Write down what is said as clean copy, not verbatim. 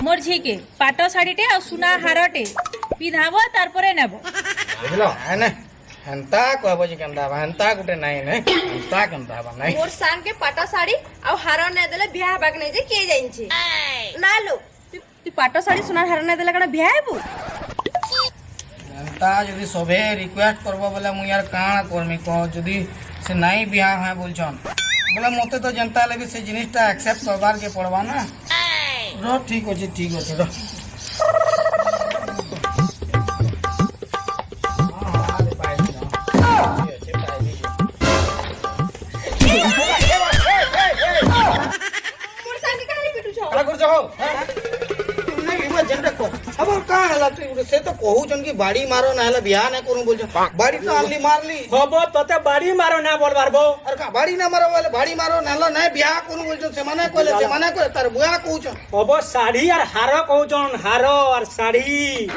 मोर झी के पाट शाढ़ीटे आ सुना हारटे पिधाबो तार परे नेबो बुझलो है ना हंता कहबो जे केंदा हंता गुटे नाही ने हंता केंदा बा नाही मोर सांग के पाट शाढ़ी आ हार नै देले बियाह बाग नै जे के जाइनछि ना लो तू पाट शाढ़ी सुना हार नै देले कना बियाह हेबू हंता जदी सबे रिक्वेस्ट करबो बोले मु यार काना करमी कह जदी से नाही बियाह है बोलछन बोले मते तो जनता लगे से जिनिसटा एक्सेप्ट करबार के पड़बा ना रो ठीक अछि रो मोर सांग के कहानी पिटू छ का कर जाओ नहीं इबा जनता को अब का हला तू से तो कहू जन की बाड़ी मारो ना हला बियाह ना करू बोल बाड़ी तो आली मारली हबो तते बाड़ी मारो ना बोलबार बो अरे का बाड़ी ना मारो वाले बाड़ी मारो ना हला ना बियाह करू बोल से माने को तार बुआ कहू छ हबो साड़ी और हारो कहउचन हारो और साड़ी